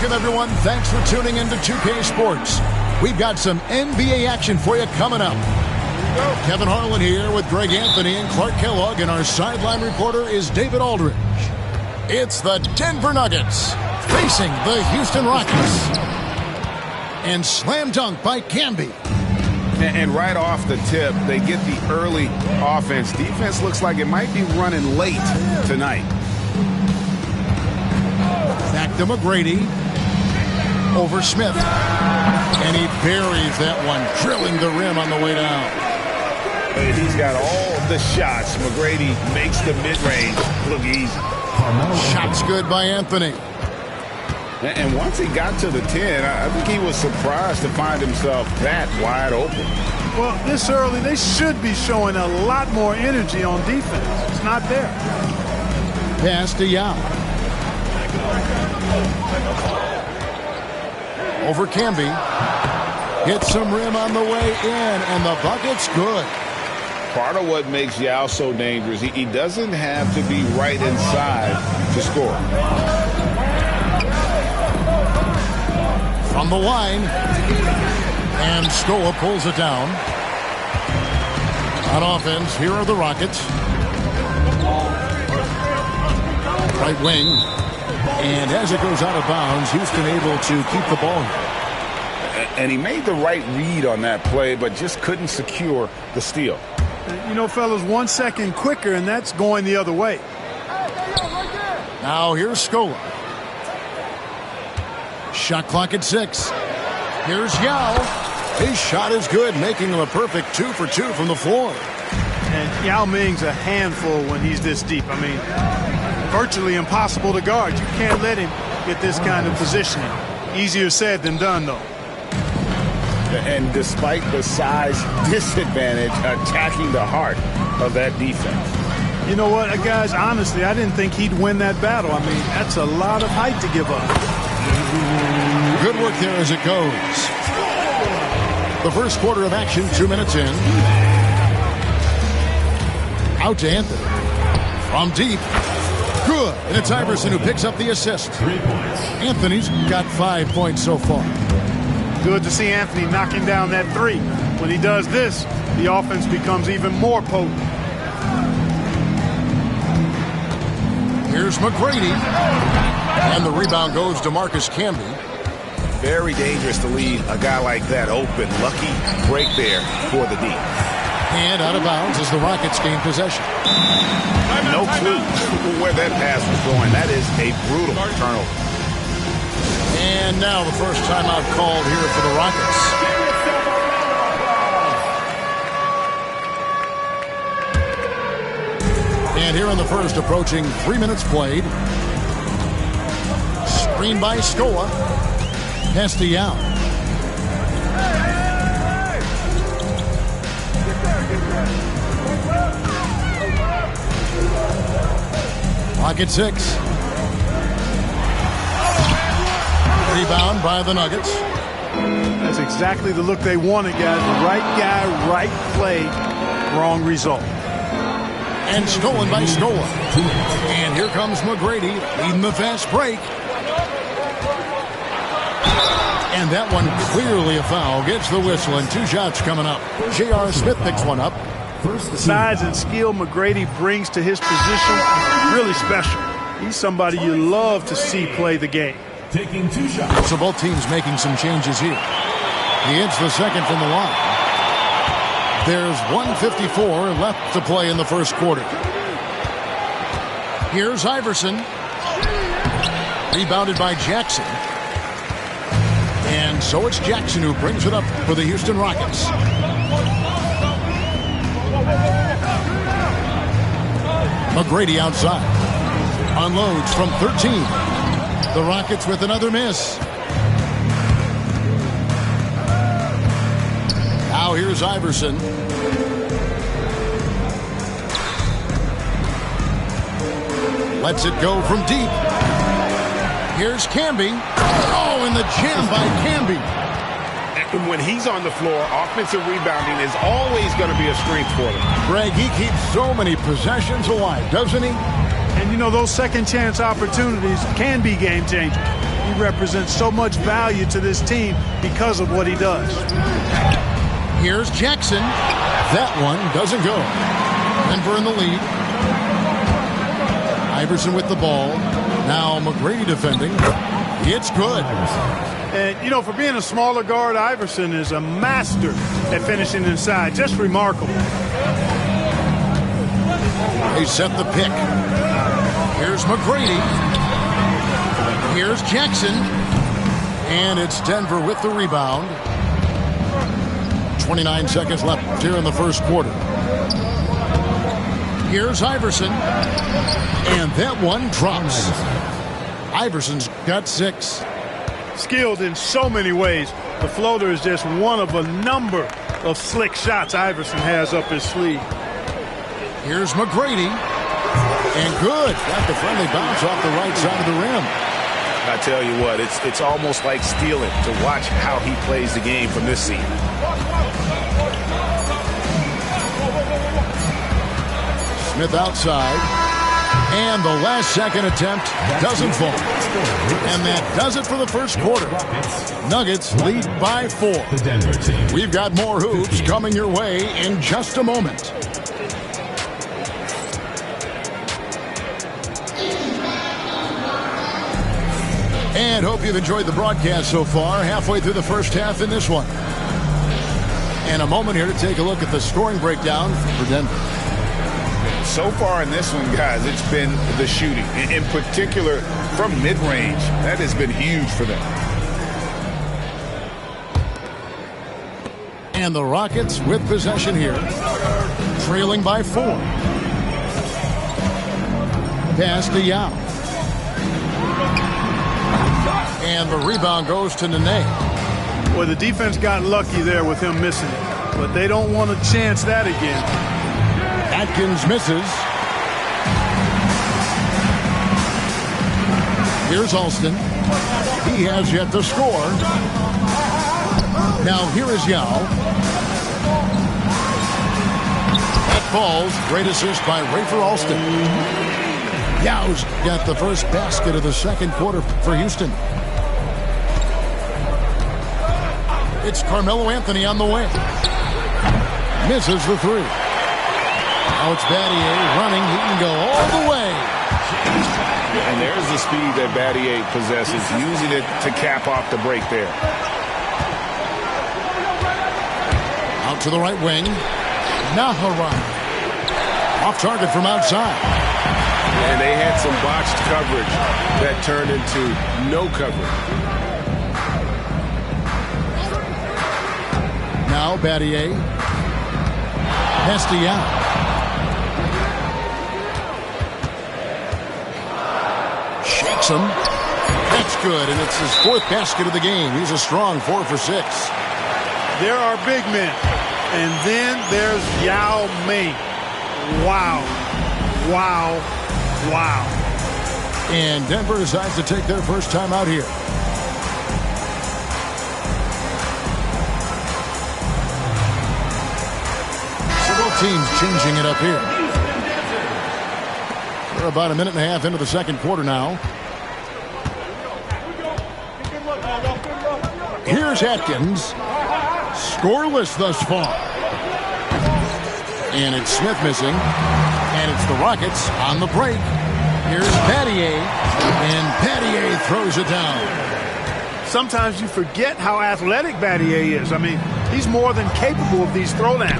Welcome, everyone. Thanks for tuning in to 2K Sports. We've got some NBA action for you coming up. Kevin Harlan here with Greg Anthony and Clark Kellogg, and our sideline reporter is David Aldridge. It's the Denver Nuggets facing the Houston Rockets. And slam dunk by Camby. And right off the tip, they get the early offense. Defense looks like it might be running late tonight. Back to McGrady. Over Smith. And he buries that one, drilling the rim on the way down. He's got all the shots. McGrady makes the mid-range look easy. Shots good by Anthony. And once he got to the 10, I think he was surprised to find himself that wide open. Well, this early, they should be showing a lot more energy on defense. It's not there. Pass to Yao. Over Camby. Hits some rim on the way in, and the bucket's good. Part of what makes Yao so dangerous, he doesn't have to be right inside to score. From the line. And Scola pulls it down. On offense, here are the Rockets. Right wing. And as it goes out of bounds, Houston able to keep the ball. And he made the right read on that play, but just couldn't secure the steal. You know, fellas, 1 second quicker, and that's going the other way. Now here's Scola. Shot clock at 6. Here's Yao. His shot is good, making him a perfect 2 for 2 from the floor. And Yao Ming's a handful when he's this deep. I mean, virtually impossible to guard. You can't let him get this kind of positioning. Easier said than done, though. And despite the size disadvantage, attacking the heart of that defense. You know what, guys, honestly, I didn't think he'd win that battle. I mean, that's a lot of height to give up. Good work there as it goes. The first quarter of action, 2 minutes in. Out to Anthony. From deep. Good. And it's Iverson who picks up the assist. 3 points. Anthony's got 5 points so far. Good to see Anthony knocking down that 3. When he does this, the offense becomes even more potent. Here's McGrady. And the rebound goes to Marcus Camby. Very dangerous to leave a guy like that open. Lucky break there for the D. And out of bounds as the Rockets gain possession. No clue where that pass was going. That is a brutal turnover. And now the first timeout called here for the Rockets. And here in the first, approaching 3 minutes played. Screen by Scola. Pass to Yao. Clock at 6. Rebound by the Nuggets. That's exactly the look they wanted, guys. The right guy, right play, wrong result. And stolen by Scola. And here comes McGrady leading the fast break. And that one clearly a foul. Gets the whistle, and 2 shots coming up. J.R. Smith picks one up. The size and skill McGrady brings to his position, really special. He's somebody you love to see play the game. Taking 2 shots. So both teams making some changes here. He hits the second from the line. There's 1:54 left to play in the first quarter. Here's Iverson. Rebounded by Jackson. And so it's Jackson who brings it up for the Houston Rockets. McGrady outside. Unloads from 13. The Rockets with another miss. Now here's Iverson. Lets it go from deep. Here's Camby. Oh, and the jam by Camby. And when he's on the floor, offensive rebounding is always going to be a strength for them. Greg, he keeps so many possessions alive, doesn't he? And, you know, those second chance opportunities can be game changers. He represents so much value to this team because of what he does. Here's Jackson. That one doesn't go. Denver in the lead. Iverson with the ball. Now McGrady defending. It's good. And, you know, for being a smaller guard, Iverson is a master at finishing inside. Just remarkable. They set the pick. Here's McGrady. Here's Jackson. And it's Denver with the rebound. 29 seconds left here in the first quarter. Here's Iverson. And that one drops. Iverson's got 6. Skilled in so many ways. The floater is just one of a number of slick shots Iverson has up his sleeve. Here's McGrady. And good. Got the friendly bounce off the right side of the rim. I tell you what, it's almost like stealing to watch how he plays the game from this seat. Smith outside. And the last second attempt doesn't fall. And that does it for the first quarter. Nuggets lead by 4. We've got more hoops coming your way in just a moment. And hope you've enjoyed the broadcast so far. Halfway through the first half in this one. And a moment here to take a look at the scoring breakdown for Denver. So far in this one, guys, it's been the shooting. In particular, from mid-range. That has been huge for them. And the Rockets with possession here. Trailing by 4. Pass to Yao. And the rebound goes to Nene. Well, the defense got lucky there with him missing it. But they don't want to chance that again. Atkins misses. Here's Alston. He has yet to score. Now here is Yao. That falls. Great assist by Rafer Alston. Yao's got the first basket of the second quarter for Houston. It's Carmelo Anthony on the way. Misses the 3. Now it's Battier running. He can go all the way. And there's the speed that Battier possesses, using it to cap off the break there. Out to the right wing. Naharan. Off target from outside. And they had some botched coverage that turned into no coverage. Now Battier. Hestia. Shakes him. That's good, and it's his 4th basket of the game. He's a strong 4 for 6. There are big men. And then there's Yao Ming. Wow. Wow. Wow. And Denver decides to take their first time out here. Several teams changing it up here. We're about a minute and a half into the second quarter now. Here's Atkins. Scoreless thus far. And it's Smith missing. And it's the Rockets on the break. Here's Battier. And Battier throws it down. Sometimes you forget how athletic Battier is. I mean, he's more than capable of these throwdowns.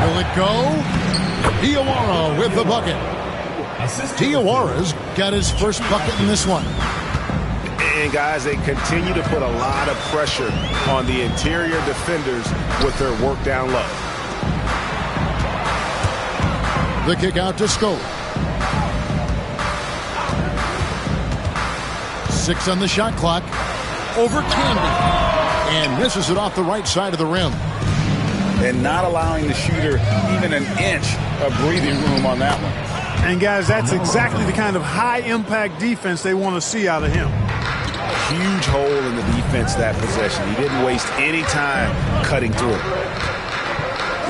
Will it go? Diawara with the bucket. Diawara's got his first bucket in this one. And, guys, they continue to put a lot of pressure on the interior defenders with their work down low. The kick out to Scope. 6 on the shot clock. Over Candy. And misses it off the right side of the rim. And not allowing the shooter even an inch of breathing room on that one. And, guys, that's exactly the kind of high-impact defense they want to see out of him. Huge hole in the defense that possession. He didn't waste any time cutting through it.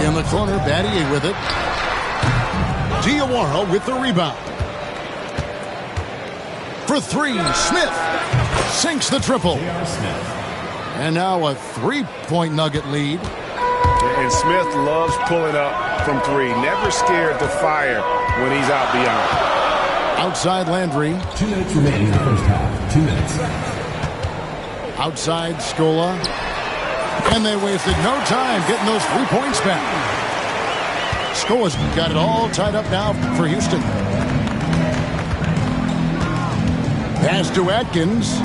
In the corner, Battier with it. Diawara with the rebound. for three. Smith sinks the triple. And now a three-point Nugget lead. And Smith loves pulling up from three. Never scared to fire when he's out beyond. Outside Landry. 2 minutes remaining in the first half. 2 minutes. Outside Scola. And they wasted no time getting those 3 points back. Scola's got it all tied up now for Houston. Pass to Atkins.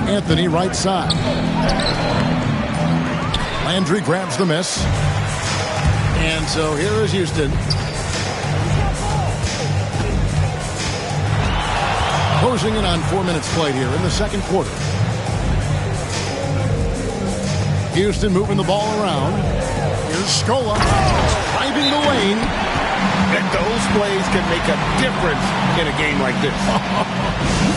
Anthony right side. Landry grabs the miss. And so here is Houston. Closing in on 4 minutes played here in the second quarter. Houston moving the ball around. Here's Scola driving the lane. And those plays can make a difference in a game like this.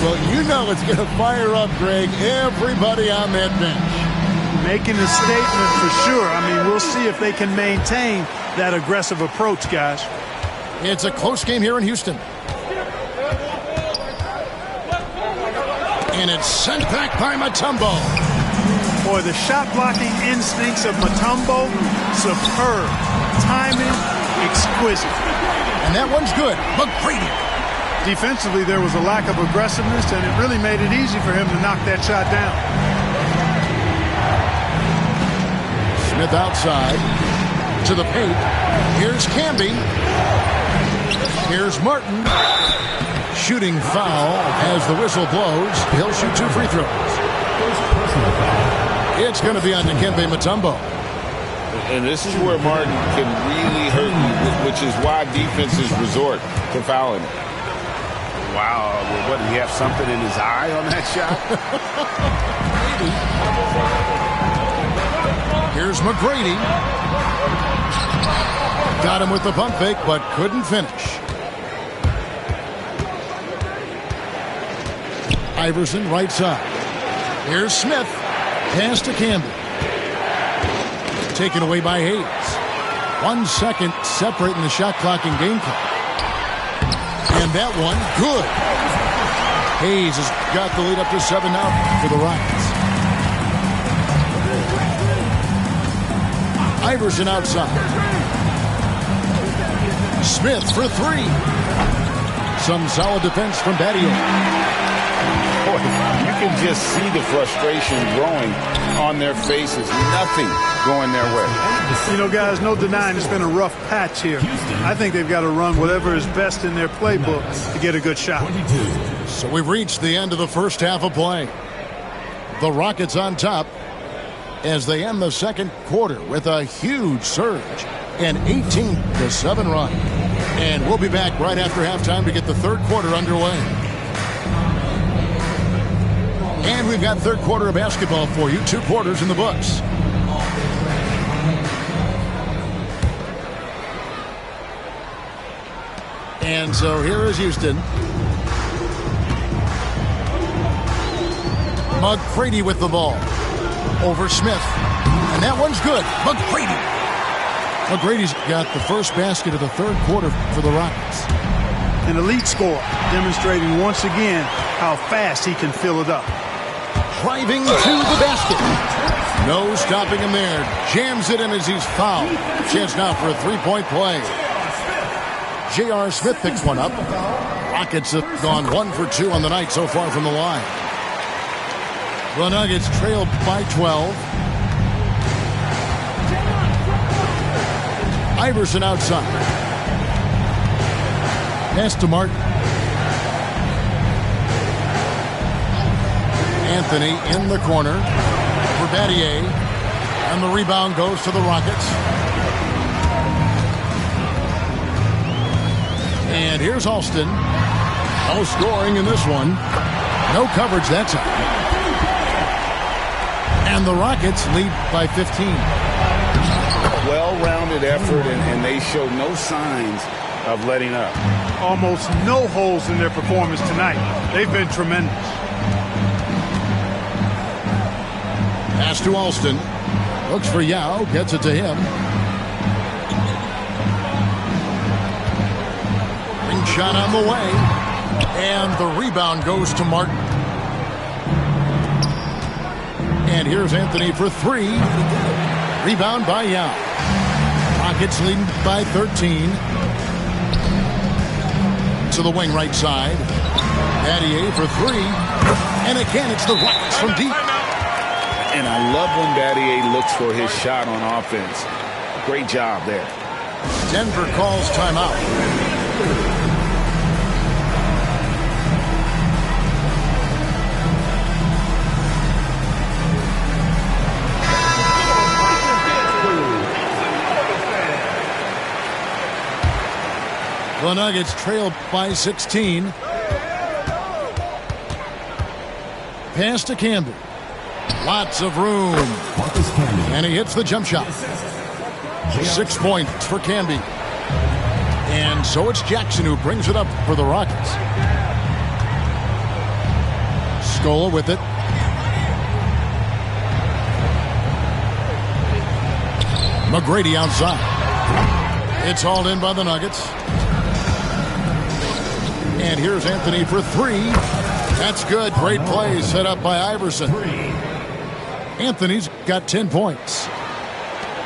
Well, you know it's going to fire up, Greg, everybody on that bench. Making a statement for sure. I mean, we'll see if they can maintain that aggressive approach, guys. It's a close game here in Houston. And it's sent back by Mutombo. Boy, the shot blocking instincts of Mutombo, superb. Timing, exquisite. And that one's good. McGrady. Defensively, there was a lack of aggressiveness, and it really made it easy for him to knock that shot down. Smith outside to the paint. Here's Camby. Here's Martin. Shooting foul as the whistle blows. He'll shoot 2 free throws. It's going to be on Dikembe Mutombo. And this is where Martin can really hurt you, which is why defenses resort to fouling. Wow, what, did he have something in his eye on that shot? Here's McGrady. Got him with the pump fake, but couldn't finish. Iverson right side. Here's Smith. Pass to Campbell. Taken away by Hayes. 1 second separating the shot clock and game clock. And that one, good. Hayes has got the lead up to 7 now for the Rockets. Iverson outside. Smith for 3. Some solid defense from Battier. Boy, you can just see the frustration growing on their faces. Nothing going their way. You know, guys, no denying it's been a rough patch here. I think they've got to run whatever is best in their playbook to get a good shot. So we've reached the end of the first half of play. The Rockets on top as they end the second quarter with a huge surge, an 18-7 run. And we'll be back right after halftime to get the third quarter underway. And we've got third quarter of basketball for you. 2 quarters in the books. And so here is Houston. McGrady with the ball. Over Smith. And that one's good. McGrady. McGrady's got the first basket of the third quarter for the Rockets. An elite scorer, demonstrating once again how fast he can fill it up. Driving to the basket. No stopping him there. Jams it in as he's fouled. Chance now for a 3-point play. J.R. Smith picks one up. Rockets have gone 1 for 2 on the night so far from the line. The Nuggets trailed by 12. Iverson outside. Pass to Martin. Anthony in the corner for Battier. And the rebound goes to the Rockets. And here's Alston. No scoring in this one. No coverage that time. And the Rockets lead by 15. Well-rounded effort, and they show no signs of letting up. Almost no holes in their performance tonight. They've been tremendous. Pass to Alston. Looks for Yao. Gets it to him. Long shot on the way. And the rebound goes to Martin. And here's Anthony for three. Rebound by Yao. Rockets leading by 13. To the wing right side. Battier for three. And again, it's the Rockets from deep. And I love when Battier looks for his shot on offense. Great job there. Denver calls timeout. The Nuggets trail by 16. Pass to Camby. Lots of room. And he hits the jump shot. 6 points for Camby. And so it's Jackson who brings it up for the Rockets. Scola with it. McGrady outside. It's hauled in by the Nuggets. And here's Anthony for three. That's good. Great play set up by Iverson. Anthony's got 10 points.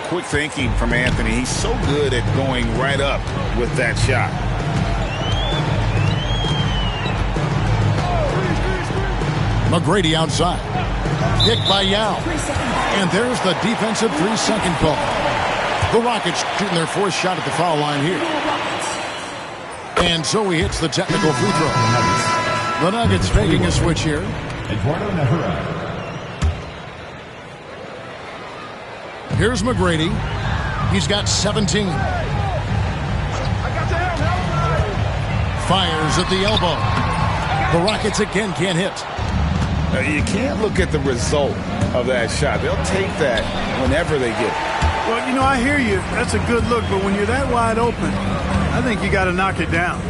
Quick thinking from Anthony. He's so good at going right up with that shot. McGrady outside. Pick by Yao. And there's the defensive 3-second call. The Rockets shooting their fourth shot at the foul line here. And so he hits the technical free throw. The Nuggets making a switch here. Here's McGrady. He's got 17. Fires at the elbow. The Rockets again can't hit. You can't look at the result of that shot. They'll take that whenever they get it. Well, you know, I hear you. That's a good look, but when you're that wide open, I think you got to knock it down.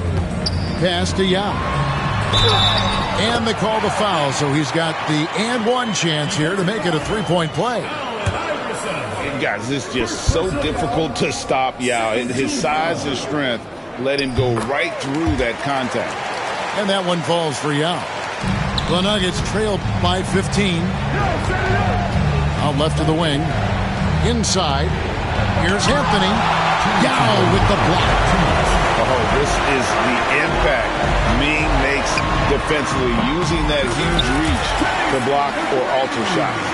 Pass to Yao. And they call the foul, so he's got the and one chance here to make it a three-point play. And guys, it's just so difficult to stop Yao. His size and strength let him go right through that contact. And that one falls for Yao. The Nuggets trail by 15. Out left of the wing. Inside. Here's Anthony. Yao with the block. Oh, this is the impact Ming makes defensively, using that huge reach to block or alter shots.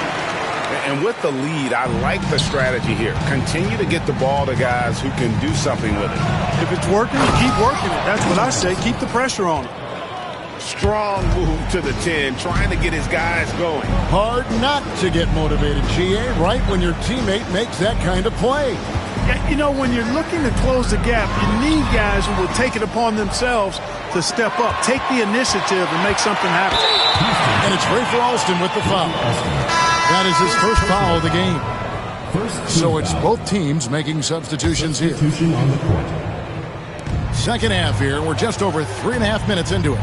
And with the lead, I like the strategy here. Continue to get the ball to guys who can do something with it. If it's working, keep working it. That's what I say. Keep the pressure on it. Strong move to the 10, trying to get his guys going. Hard not to get motivated, GA, right when your teammate makes that kind of play. Yeah, you know, when you're looking to close the gap, you need guys who will take it upon themselves to step up, take the initiative, and make something happen. And it's Rafer Alston with the foul. That is his first foul of the game. So it's both teams making substitutions here. Second half here. We're just over 3.5 minutes into it.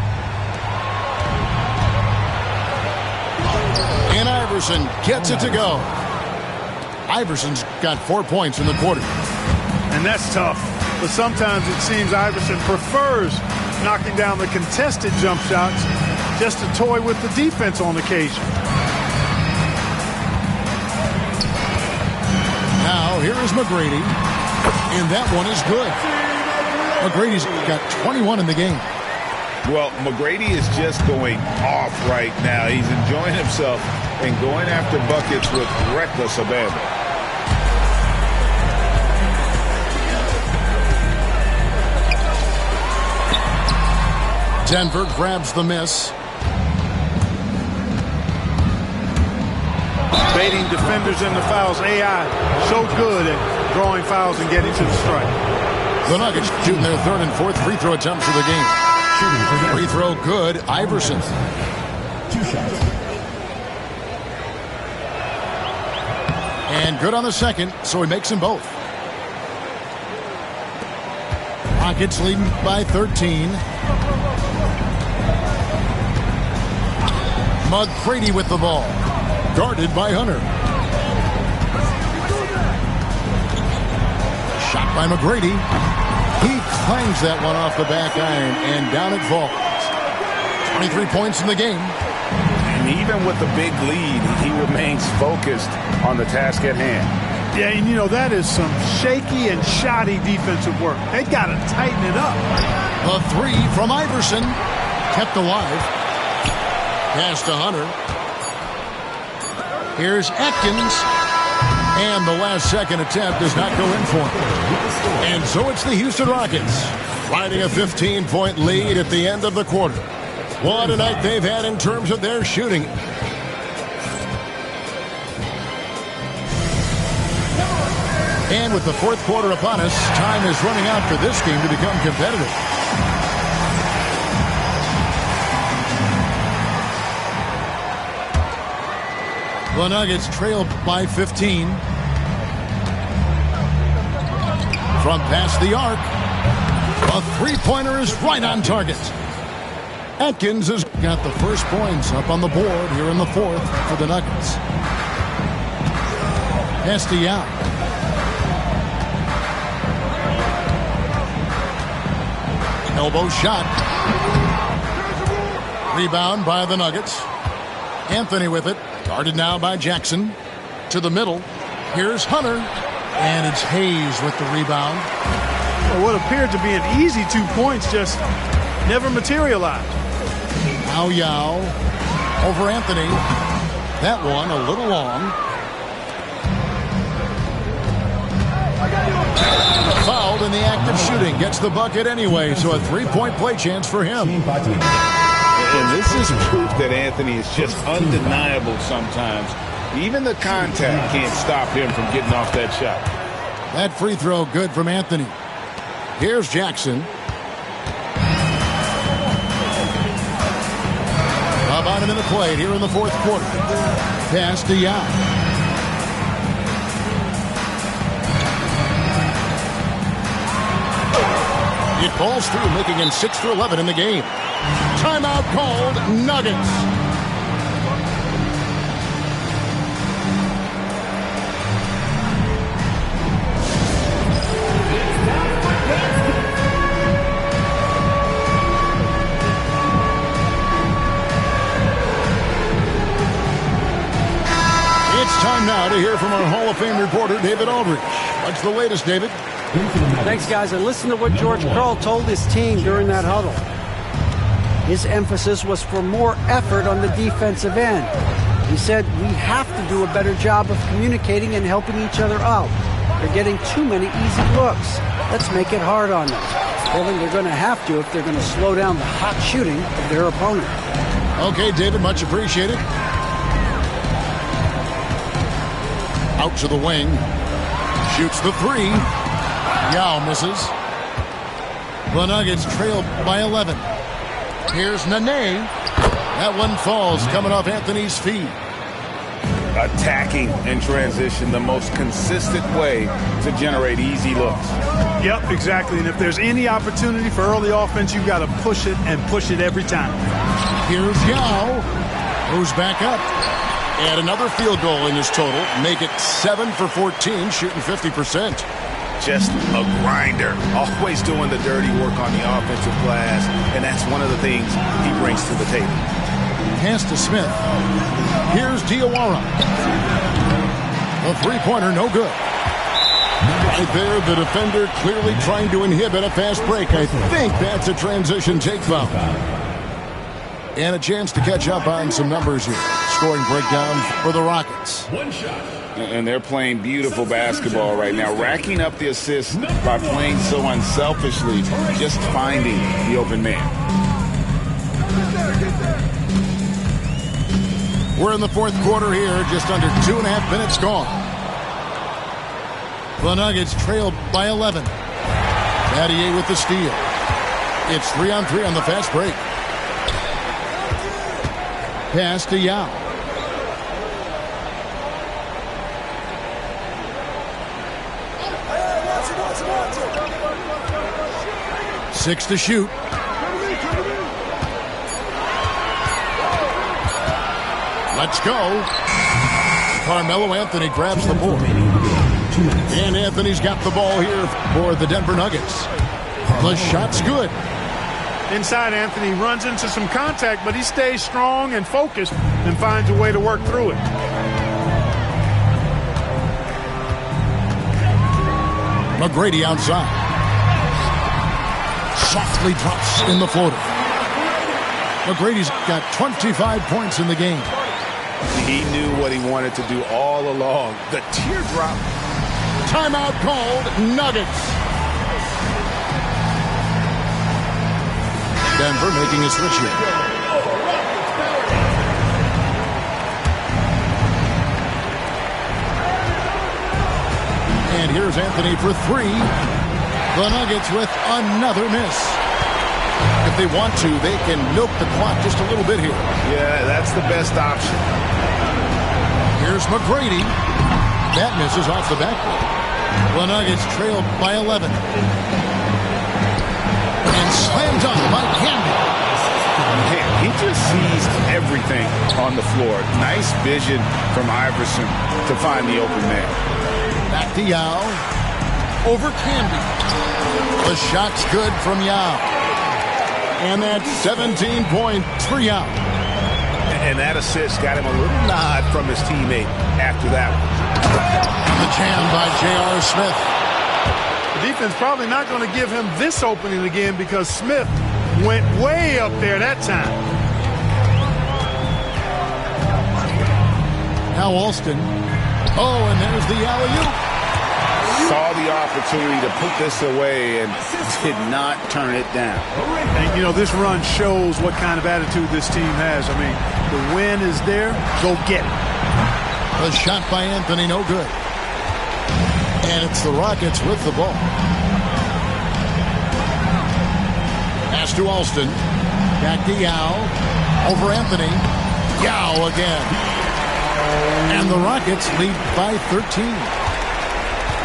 And Iverson gets it to go. Iverson's got 4 points in the quarter. And that's tough. But sometimes it seems Iverson prefers knocking down the contested jump shots just to toy with the defense on occasion. Now, here is McGrady. And that one is good. McGrady's got 21 in the game. Well, McGrady is just going off right now. He's enjoying himself and going after buckets with reckless abandon. Denver grabs the miss. Baiting defenders in the fouls. AI so good at drawing fouls and getting to the strike. The Nuggets shooting their third and fourth free throw attempts of the game. Free throw good. Iverson. 2 shots. And good on the second, so he makes them both. Rockets leading by 13. McGrady with the ball. Guarded by Hunter. Shot by McGrady. He clangs that one off the back iron, and down it falls. 23 points in the game. And even with the big lead, he remains focused on the task at hand. Yeah, and you know, that is some shaky and shoddy defensive work. They got to tighten it up. The three from Iverson. Kept alive. Pass to Hunter. Here's Atkins. And the last second attempt does not go in for him. And so it's the Houston Rockets riding a 15-point lead at the end of the quarter. What a night they've had in terms of their shooting. And with the fourth quarter upon us, time is running out for this game to become competitive. The Nuggets trail by 15. From past the arc, a three-pointer is right on target. Atkins has got the first points up on the board here in the fourth for the Nuggets. Castellano. Elbow shot. Rebound by the Nuggets. Anthony with it. Guarded now by Jackson. To the middle. Here's Hunter. And it's Hayes with the rebound. Well, what appeared to be an easy 2 points just never materialized. Now Yao over Anthony. That one a little long. Fouled in the act of shooting. Gets the bucket anyway, so a three-point play chance for him. And this is proof that Anthony is just undeniable sometimes. Even the contact can't stop him from getting off that shot. That free throw good from Anthony. Here's Jackson. About a minute played here in the fourth quarter. Pass to Yao. It falls through, making him 6 for 11 in the game. Timeout called, Nuggets. It's time now to hear from our Hall of Fame reporter, David Aldridge. What's the latest, David? Thanks, guys. And listen to what George Karl told his team during that huddle. His emphasis was for more effort on the defensive end. He said, we have to do a better job of communicating and helping each other out. They're getting too many easy looks. Let's make it hard on them. Well, then they're going to have to if they're going to slow down the hot shooting of their opponent. Okay, David, much appreciated. Out to the wing. Shoots the three. Yao misses. The Nuggets trail by 11. Here's Nene. That one falls, coming off Anthony's feet. Attacking in transition, the most consistent way to generate easy looks. Yep, exactly. And if there's any opportunity for early offense, you've got to push it and push it every time. Here's Yao. Moves back up. And another field goal in his total. Make it 7 for 14, shooting 50%. Just a grinder. Always doing the dirty work on the offensive glass. And that's one of the things he brings to the table. Pass to Smith. Here's Diawara. A three-pointer, no good. Right there, the defender clearly trying to inhibit a fast break. I think that's a transition take foul. And a chance to catch up on some numbers here. Scoring breakdown for the Rockets. One shot. And they're playing beautiful basketball right now, racking up the assists by playing so unselfishly, just finding the open man. We're in the fourth quarter here, just under 2.5 minutes gone. The Nuggets trail by 11. Battier with the steal. It's 3-on-3 on the fast break. Pass to Yao. Six to shoot. Let's go. Carmelo Anthony grabs the board. And Anthony's got the ball here for the Denver Nuggets. The shot's good. Inside, Anthony runs into some contact, but he stays strong and focused and finds a way to work through it. McGrady outside. Softly drops in the floater. McGrady's got 25 points in the game. He knew what he wanted to do all along. The teardrop. Timeout called. Nuggets. Denver making a switch here. And here's Anthony for three. The Nuggets with another miss. If they want to, they can milk the clock just a little bit here. Yeah, that's the best option. Here's McGrady. That misses off the backboard. The Nuggets trailed by 11. And slammed up by Camby. He just sees everything on the floor. Nice vision from Iverson to find the open man. Back to Yao. Over Camby. The shot's good from Yao. And that's 17 points for Yao. And that assist got him a little nod from his teammate after that one. And the jam by J.R. Smith. The defense probably not going to give him this opening again because Smith went way up there that time. Now Alston. Oh, and there's the alley-oop. Saw the opportunity to put this away and did not turn it down. And, you know, this run shows what kind of attitude this team has. I mean, the win is there. Go get it. The shot by Anthony, no good. And it's the Rockets with the ball. Pass to Alston. Back to Yao. Over Anthony. Yao again. And the Rockets lead by 13.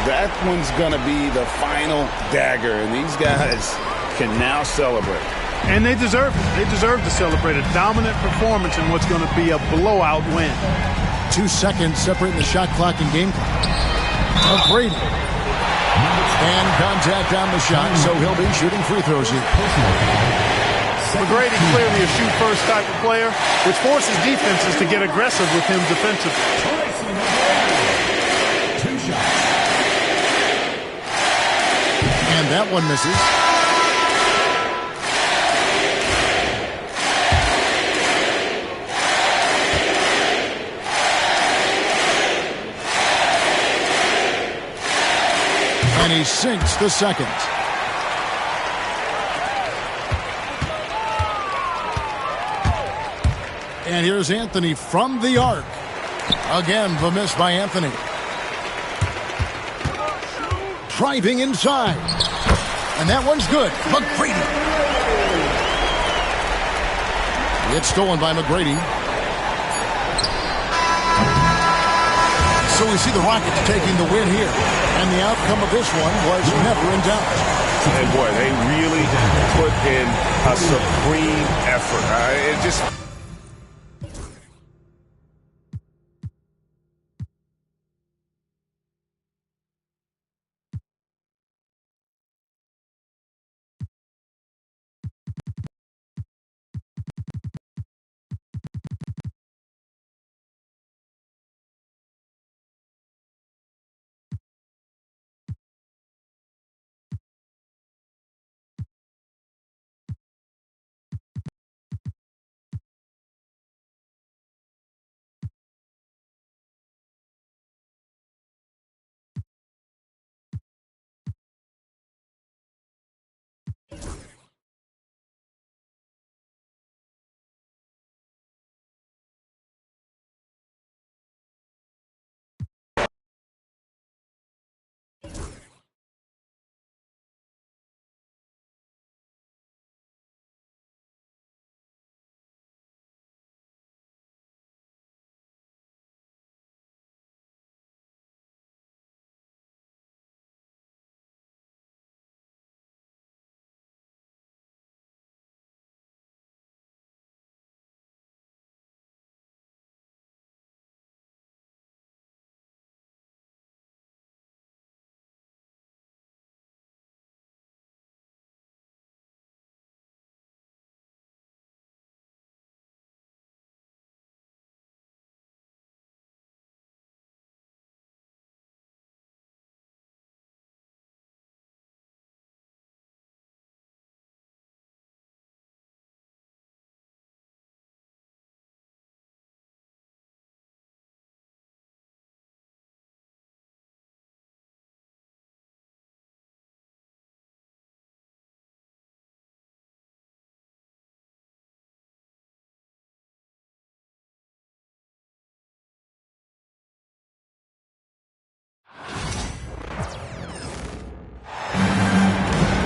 That one's going to be the final dagger, and these guys can now celebrate. And they deserve it. They deserve to celebrate a dominant performance in what's going to be a blowout win. 2 seconds separating the shot clock and game clock. McGrady. And contact on the shot, so he'll be shooting free throws here. McGrady clearly a shoot-first type of player, which forces defenses to get aggressive with him defensively. And that one misses. And he sinks the second. And here's Anthony from the arc. Again, the miss by Anthony. Driving inside. And that one's good. McGrady. It's stolen by McGrady. So we see the Rockets taking the win here. And the outcome of this one was never in doubt. And boy, they really put in a supreme effort. It just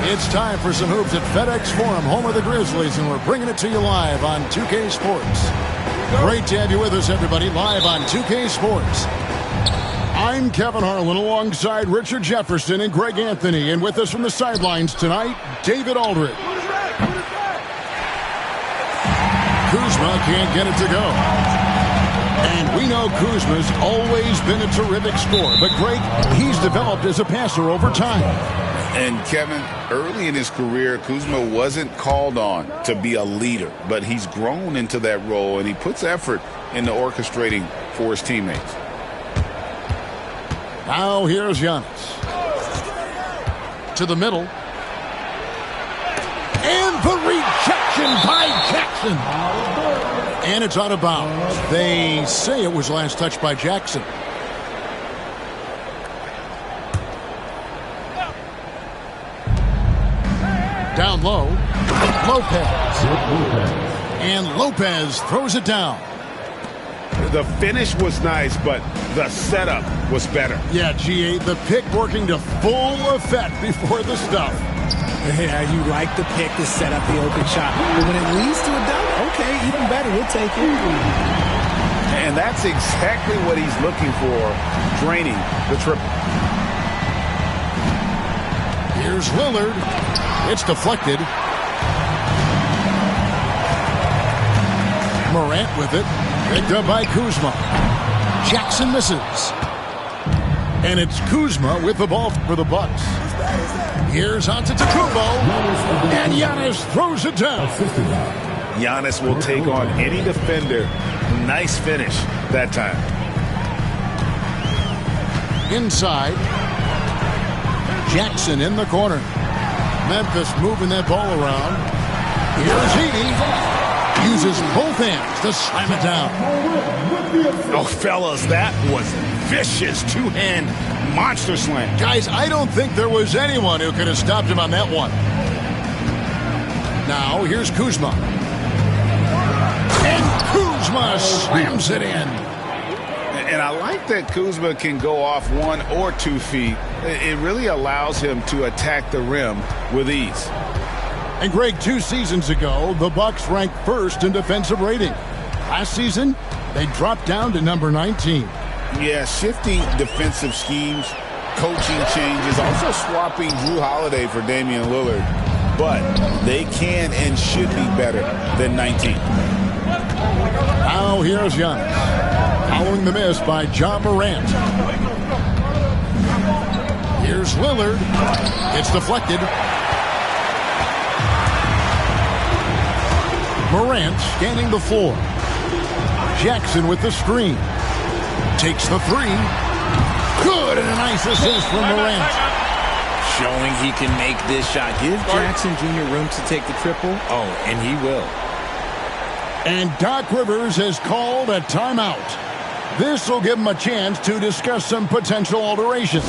It's time for some hoops at FedEx Forum, home of the Grizzlies, and we're bringing it to you live on 2K Sports. Great to have you with us, everybody, live on 2K Sports. I'm Kevin Harlan alongside Richard Jefferson and Greg Anthony, and with us from the sidelines tonight, David Aldridge. Kuzma can't get it to go. And we know Kuzma's always been a terrific scorer, but Greg, he's developed as a passer over time. And Kevin, early in his career, Kuzma wasn't called on to be a leader, but he's grown into that role, and he puts effort into orchestrating for his teammates. Now here's Giannis. To the middle. And the rejection by Jackson. And it's out of bounds. They say it was last touched by Jackson. Down low. Lopez. And Lopez throws it down. The finish was nice, but the setup was better. Yeah, G8, the pick working to full effect before the stuff. Yeah, you like the pick to set up the open shot. But when it leads to a dunk, okay, even better, we'll take it. And that's exactly what he's looking for, draining the triple. Here's Lillard. It's deflected. Morant with it. Picked up by Kuzma. Jackson misses. And it's Kuzma with the ball for the Bucks. Here's Antetokounmpo. And Giannis throws it down. Giannis will take on any defender. Nice finish that time. Inside. Jackson in the corner. Memphis moving that ball around. Here's Edey. Uses both hands to slam it down. Oh, fellas, that was vicious two-hand monster slam. Guys, I don't think there was anyone who could have stopped him on that one. Now, here's Kuzma. And Kuzma slams it in. And I like that Kuzma can go off 1 or 2 feet. It really allows him to attack the rim with ease. And Greg, 2 seasons ago, the Bucks ranked first in defensive rating. Last season, they dropped down to number 19. Yeah, shifting defensive schemes, coaching changes, also swapping Jrue Holiday for Damian Lillard. But they can and should be better than 19. Now here's Giannis. Following the miss by Ja Morant. Here's Lillard. It's deflected. Morant scanning the floor. Jackson with the screen. Takes the 3. Good, and a nice assist from Morant. Showing he can make this shot. Give Jackson Jr. room to take the triple. Oh, and he will. And Doc Rivers has called a timeout. This will give him a chance to discuss some potential alterations.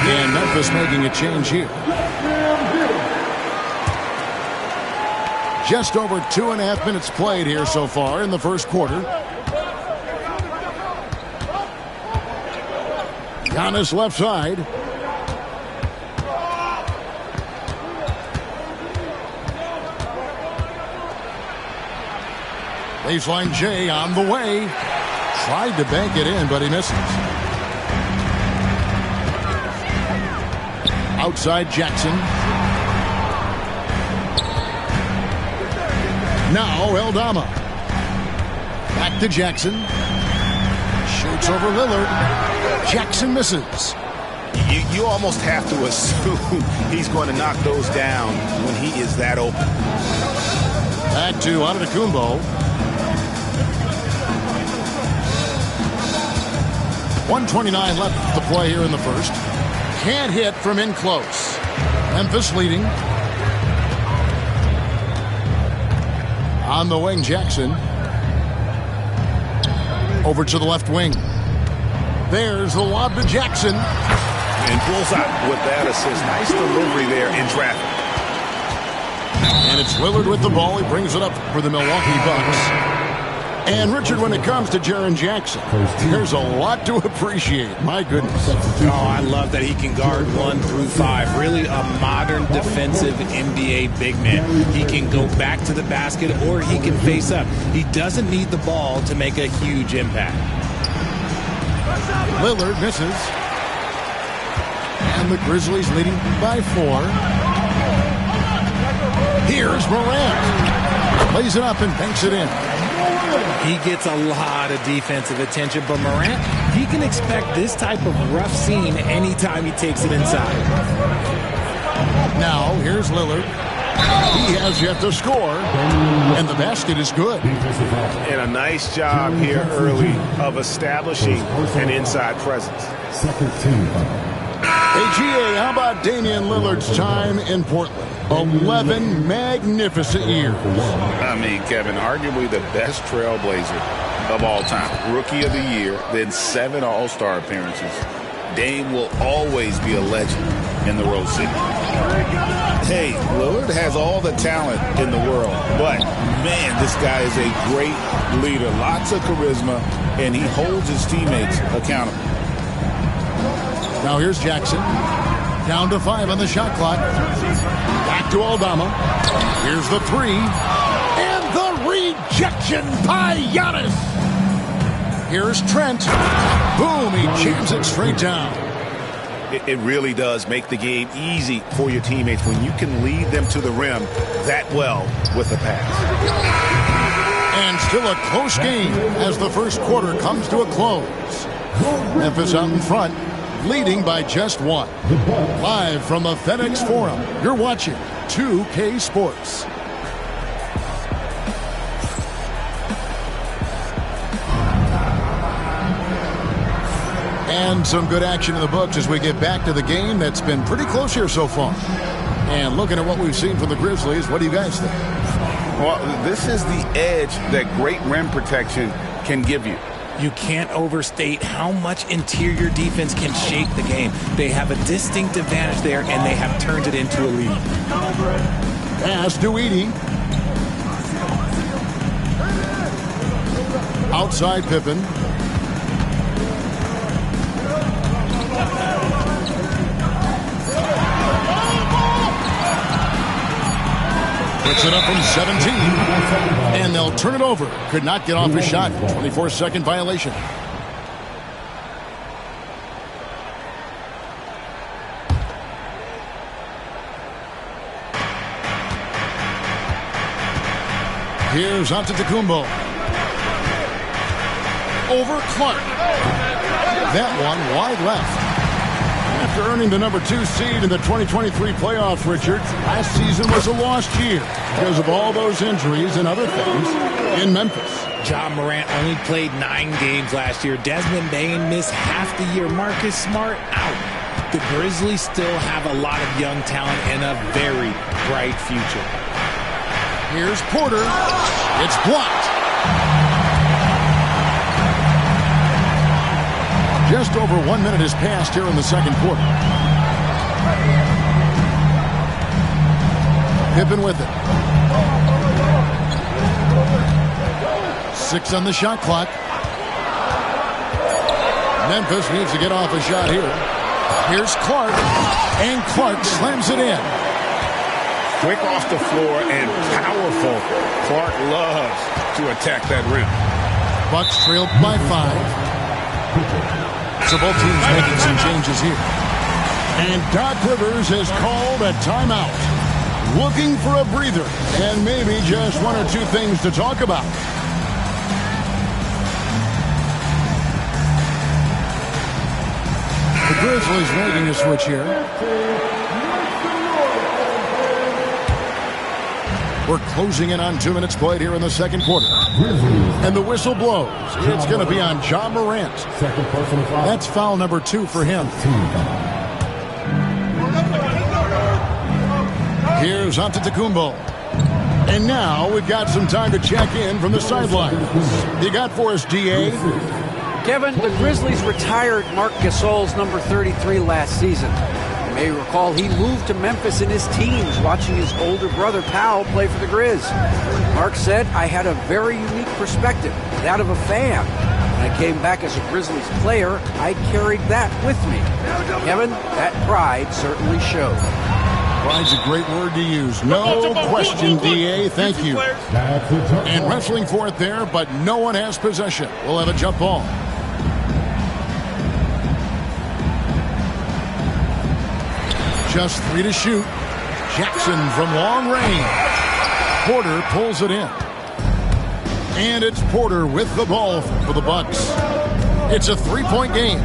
And Memphis making a change here. Just over 2.5 minutes played here so far in the first quarter. Giannis left side. Baseline J on the way. Tried to bank it in, but he misses. Outside Jackson. Now Eldama. Back to Jackson. Shoots over Lillard. Jackson misses. You almost have to assume he's going to knock those down when he is that open. Back to Antetokounmpo. 1:29 left to play here in the first. Can't hit from in close. Memphis leading. On the wing, Jackson. Over to the left wing. There's the lob to Jackson. And pulls out with that assist. Nice delivery there in traffic. And it's Lillard with the ball. He brings it up for the Milwaukee Bucks. And, Richard, when it comes to Jaren Jackson, there's a lot to appreciate. My goodness. Oh, I love that he can guard 1 through 5. Really a modern defensive NBA big man. He can go back to the basket or he can face up. He doesn't need the ball to make a huge impact. Lillard misses. And the Grizzlies leading by 4. Here's Morant. Plays it up and banks it in. He gets a lot of defensive attention, but Morant, he can expect this type of rough scene anytime he takes it inside. Now, here's Lillard. He has yet to score, and the basket is good. And a nice job here early of establishing an inside presence. Hey, GA, how about Damian Lillard's time in Portland? 11 magnificent years. I mean, Kevin, arguably the best trailblazer of all time. Rookie of the year, then 7 All-Star appearances. Dame will always be a legend in the Rose City. Hey, Lillard has all the talent in the world, but, man, this guy is a great leader. Lots of charisma, and he holds his teammates accountable. Now here's Jackson. Down to 5 on the shot clock. Back to Aldama. Here's the 3. And the rejection by Giannis. Here's Trent. Boom, he jams it straight down. It really does make the game easy for your teammates when you can lead them to the rim that well with a pass. And still a close game as the first quarter comes to a close. Memphis out in front, leading by just 1. Live from the FedEx Forum, you're watching 2K Sports. And some good action in the books as we get back to the game that's been pretty close here so far. And looking at what we've seen from the Grizzlies, what do you guys think? Well, this is the edge that great rim protection can give you. You can't overstate how much interior defense can shape the game. They have a distinct advantage there, and they have turned it into a lead. Pass to Edey. Outside Pippen. Puts it up from 17. And they'll turn it over. Could not get off his shot. 24-second violation. Here's Antetokounmpo. Over Clark. That one wide left. After earning the number 2 seed in the 2023 playoffs, Richard, last season was a lost year because of all those injuries and other things in Memphis. Ja Morant only played 9 games last year. Desmond Bane missed half the year. Marcus Smart out. The Grizzlies still have a lot of young talent and a very bright future. Here's Porter. It's blocked. Just over 1 minute has passed here in the second quarter. Pippen with it. 6 on the shot clock. Memphis needs to get off a shot here. Here's Clark. And Clark slams it in. Quick off the floor and powerful. Clark loves to attack that rim. Bucks trailed by 5. So both teams making some changes here. And Doc Rivers has called a timeout. Looking for a breather and maybe just 1 or 2 things to talk about. The Grizzlies making a switch here. We're closing in on 2 minutes played here in the second quarter. And the whistle blows. It's going to be on Ja Morant. That's foul number 2 for him. Here's Antetokounmpo. And now we've got some time to check in from the sidelines. You got for us, DA? Kevin, the Grizzlies retired Marc Gasol's number 33 last season. You may recall he moved to Memphis in his teens, watching his older brother Powell play for the Grizz. Mark said, "I had a very unique perspective, that of a fan. When I came back as a Grizzlies player, I carried that with me." Kevin, that pride certainly showed. Pride's a great word to use. No question, D.A. Thank you. And wrestling for it there, but no one has possession. We'll have a jump ball. Just 3 to shoot. Jackson from long range. Porter pulls it in. And it's Porter with the ball for the Bucks. It's a 3-point game.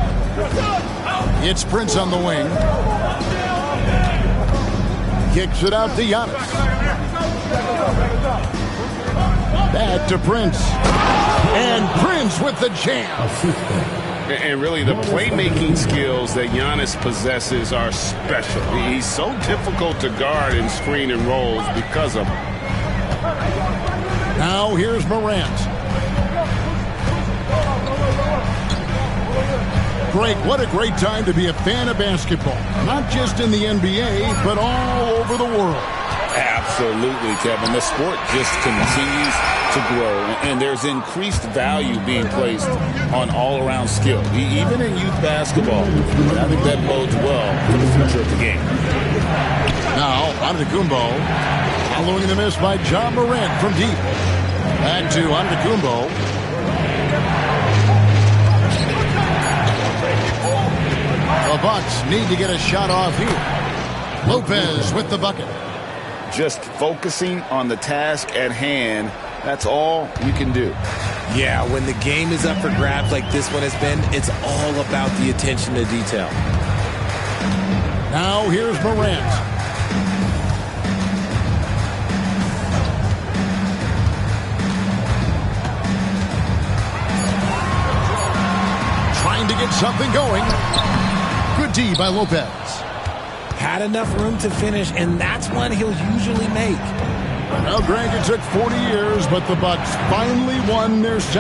It's Prince on the wing. Kicks it out to Giannis. Back to Prince. And Prince with the jam. And really, the playmaking skills that Giannis possesses are special. He's so difficult to guard in screen and rolls because of them. Now here's Morant. Greg, what a great time to be a fan of basketball. Not just in the NBA, but all over the world. Absolutely, Kevin. The sport just continues to grow, and there's increased value being placed on all-around skill, even in youth basketball. I think that bodes well for the future of the game. Now, Antetokounmpo, following the miss by John Morant from deep. Back to Antetokounmpo. The Bucks need to get a shot off here. Lopez with the bucket. Just focusing on the task at hand, that's all you can do. Yeah, when the game is up for grabs like this one has been, it's all about the attention to detail. Now here's Morant. Trying to get something going. Good D by Lopez. Had enough room to finish, and that's one he'll usually make. Now, Greg, it took 40 years, but the Bucks finally won their second.